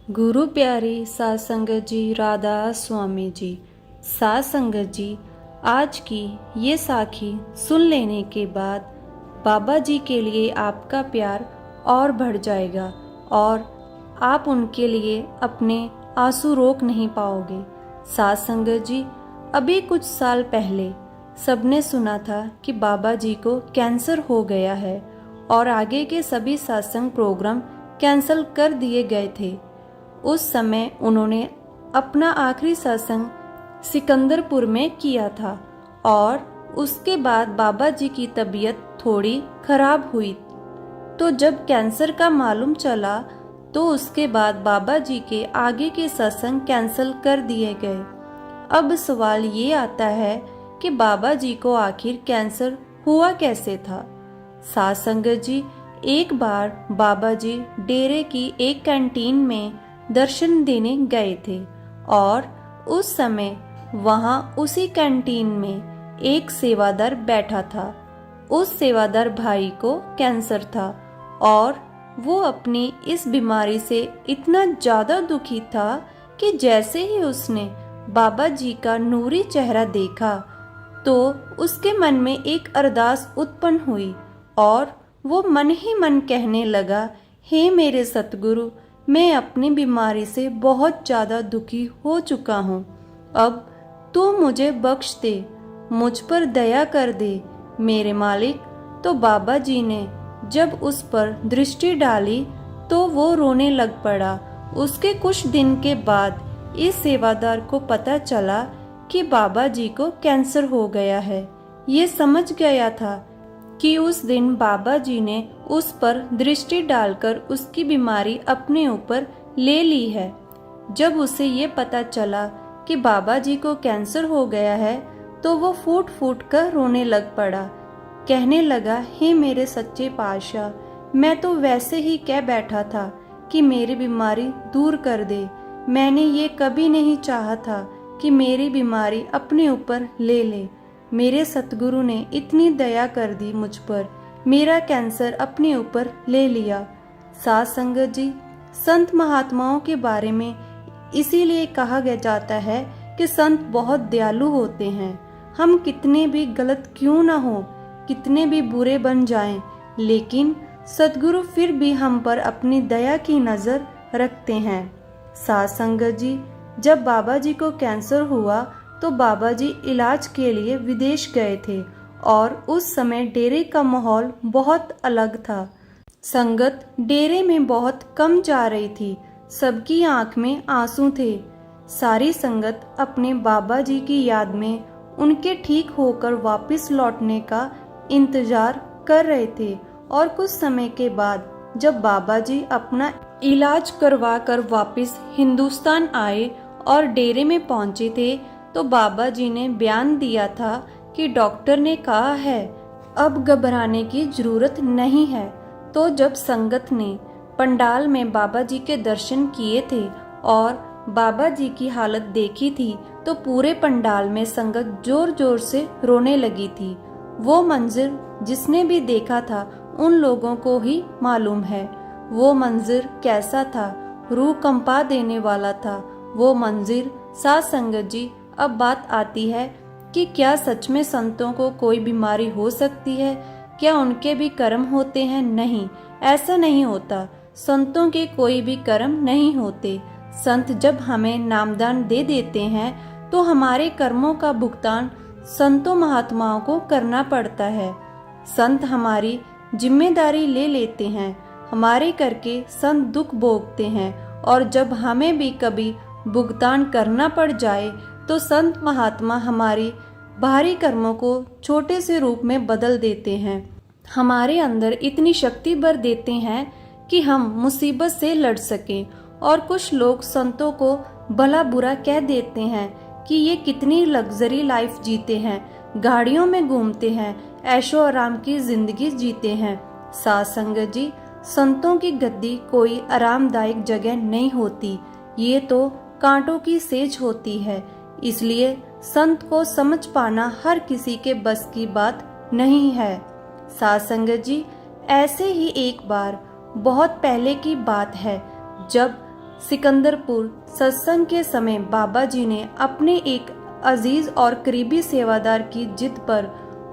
गुरु प्यारी साध संगत जी, राधा स्वामी जी। साध संगत जी, आज की ये साखी सुन लेने के बाद बाबा जी के लिए आपका प्यार और बढ़ जाएगा और आप उनके लिए अपने आंसू रोक नहीं पाओगे। साध संगत जी, अभी कुछ साल पहले सबने सुना था कि बाबा जी को कैंसर हो गया है और आगे के सभी सत्संग प्रोग्राम कैंसिल कर दिए गए थे। उस समय उन्होंने अपना आखिरी सत्संग सिकंदरपुर में किया था और उसके बाद बाबा जी की तबीयत थोड़ी खराब हुई। तो जब कैंसर का मालूम चला तो उसके बाद बाबा जी के आगे के सत्संग कैंसिल कर दिए गए। अब सवाल ये आता है कि बाबा जी को आखिर कैंसर हुआ कैसे था। साध संगत जी, एक बार बाबा जी डेरे की एक कैंटीन में दर्शन देने गए थे और उस समय वहां उसी कैंटीन में एक सेवादार बैठा था। उस सेवादार भाई को कैंसर था और वो अपनी इस बीमारी से इतना ज्यादा दुखी था कि जैसे ही उसने बाबा जी का नूरी चेहरा देखा तो उसके मन में एक अरदास उत्पन्न हुई और वो मन ही मन कहने लगा, हे मेरे सतगुरु, मैं अपनी बीमारी से बहुत ज़्यादा दुखी हो चुका हूँ। अब तू मुझे बख्श दे, मुझ पर दया कर दे मेरे मालिक। तो बाबा जी ने जब उस पर दृष्टि डाली तो वो रोने लग पड़ा। उसके कुछ दिन के बाद इस सेवादार को पता चला कि बाबा जी को कैंसर हो गया है। ये समझ गया था कि उस दिन बाबा जी ने उस पर दृष्टि डालकर उसकी बीमारी अपने ऊपर ले ली है। जब उसे ये पता चला कि बाबा जी को कैंसर हो गया है तो वो फूट फूट कर रोने लग पड़ा। कहने लगा, हे मेरे सच्चे पातशाह, मैं तो वैसे ही कह बैठा था कि मेरी बीमारी दूर कर दे। मैंने ये कभी नहीं चाहा था कि मेरी बीमारी अपने ऊपर ले ले। मेरे सतगुरु ने इतनी दया कर दी मुझ पर, मेरा कैंसर अपने ऊपर ले लिया। साध संगत जी, संत महात्माओं के बारे में इसीलिए कहा गया जाता है कि संत बहुत दयालु होते हैं। हम कितने भी गलत क्यों ना हो, कितने भी बुरे बन जाएं, लेकिन सतगुरु फिर भी हम पर अपनी दया की नज़र रखते हैं। साध संगत जी, जब बाबा जी को कैंसर हुआ तो बाबा जी इलाज के लिए विदेश गए थे और उस समय डेरे का माहौल बहुत अलग था। संगत डेरे में बहुत कम जा रही थी, सबकी आंख में आंसू थे। सारी संगत अपने बाबा जी की याद में उनके ठीक होकर वापस लौटने का इंतजार कर रहे थे। और कुछ समय के बाद जब बाबा जी अपना इलाज करवा कर वापस हिंदुस्तान आए और डेरे में पहुंचे थे तो बाबा जी ने बयान दिया था कि डॉक्टर ने कहा है अब घबराने की जरूरत नहीं है। तो जब संगत ने पंडाल में बाबा जी के दर्शन किए थे और बाबा जी की हालत देखी थी तो पूरे पंडाल में संगत जोर जोर से रोने लगी थी। वो मंजर जिसने भी देखा था उन लोगों को ही मालूम है वो मंजर कैसा था, रूह कंपा देने वाला था वो मंजर। साध संगत जी, अब बात आती है कि क्या सच में संतों को कोई बीमारी हो सकती है? क्या उनके भी कर्म होते हैं? नहीं, ऐसा नहीं होता। संतों के कोई भी कर्म नहीं होते। संत जब हमें नामदान दे देते हैं तो हमारे कर्मों का भुगतान संतों महात्माओं को करना पड़ता है। संत हमारी जिम्मेदारी ले लेते हैं, हमारे करके संत दुख भोगते हैं और जब हमें भी कभी भुगतान करना पड़ जाए तो संत महात्मा हमारी बाहरी कर्मों को छोटे से रूप में बदल देते हैं, हमारे अंदर इतनी शक्ति भर देते हैं कि हम मुसीबत से लड़ सकें। और कुछ लोग संतों को भला बुरा कह देते हैं कि ये कितनी लग्जरी लाइफ जीते हैं, गाड़ियों में घूमते हैं, ऐशो आराम की जिंदगी जीते हैं। साध संगत जी, संतों की गद्दी कोई आरामदायक जगह नहीं होती, ये तो कांटों की सेज होती है। इसलिए संत को समझ पाना हर किसी के बस की बात नहीं है। साध संगत जी, ऐसे ही एक बार बहुत पहले की बात है जब सिकंदरपुर सत्संग के समय बाबा जी ने अपने एक अजीज और करीबी सेवादार की जिद पर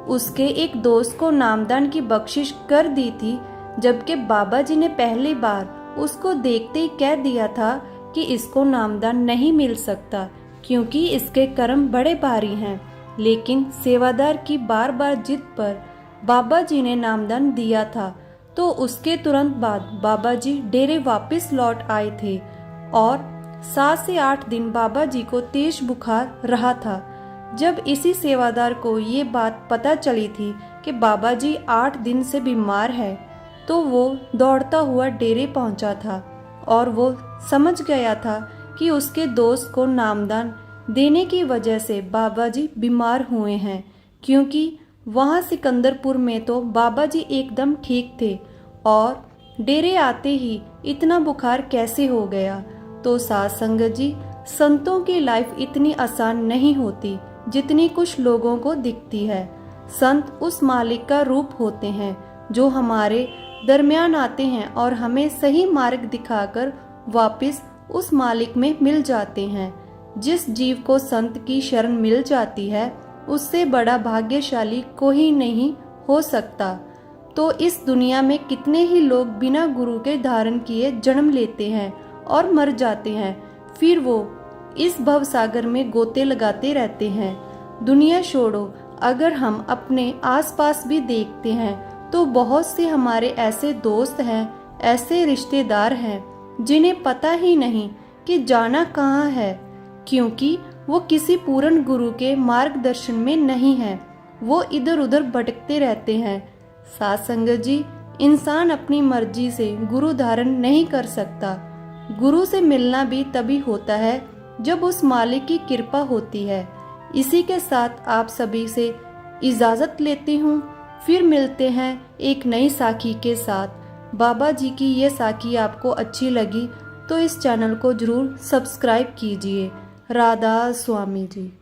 उसके एक दोस्त को नामदान की बख्शिश कर दी थी, जबकि बाबा जी ने पहली बार उसको देखते ही कह दिया था कि इसको नामदान नहीं मिल सकता क्योंकि इसके कर्म बड़े भारी हैं। लेकिन सेवादार की बार बार जिद पर बाबा जी ने नामदान दिया था। तो उसके तुरंत बाद बाबा जी डेरे वापस लौट आए थे और 7 से 8 दिन बाबा जी को तेज बुखार रहा था। जब इसी सेवादार को ये बात पता चली थी कि बाबा जी 8 दिन से बीमार है, तो वो दौड़ता हुआ डेरे पहुंचा था और वो समझ गया था कि उसके दोस्त को नामदान देने की वजह से बाबा जी बीमार हुए हैं, क्योंकि वहाँ सिकंदरपुर में तो बाबा जी एकदम ठीक थे और डेरे आते ही इतना बुखार कैसे हो गया। तो साध संगत जी, संतों की लाइफ इतनी आसान नहीं होती जितनी कुछ लोगों को दिखती है। संत उस मालिक का रूप होते हैं जो हमारे दरमियान आते हैं और हमें सही मार्ग दिखाकर वापस उस मालिक में मिल जाते हैं। जिस जीव को संत की शरण मिल जाती है उससे बड़ा भाग्यशाली कोई नहीं हो सकता। तो इस दुनिया में कितने ही लोग बिना गुरु के धारण किए जन्म लेते हैं और मर जाते हैं, फिर वो इस भव सागर में गोते लगाते रहते हैं। दुनिया छोड़ो, अगर हम अपने आसपास भी देखते हैं तो बहुत से हमारे ऐसे दोस्त हैं, ऐसे रिश्तेदार हैं जिन्हें पता ही नहीं कि जाना कहाँ है, क्योंकि वो किसी पूर्ण गुरु के मार्गदर्शन में नहीं है। वो इधर उधर भटकते रहते हैं। साध संगत जी, इंसान अपनी मर्जी से गुरु धारण नहीं कर सकता। गुरु से मिलना भी तभी होता है जब उस मालिक की कृपा होती है। इसी के साथ आप सभी से इजाज़त लेती हूँ। फिर मिलते हैं एक नई साखी के साथ। बाबा जी की ये साखी आपको अच्छी लगी तो इस चैनल को जरूर सब्सक्राइब कीजिए। राधा स्वामी जी।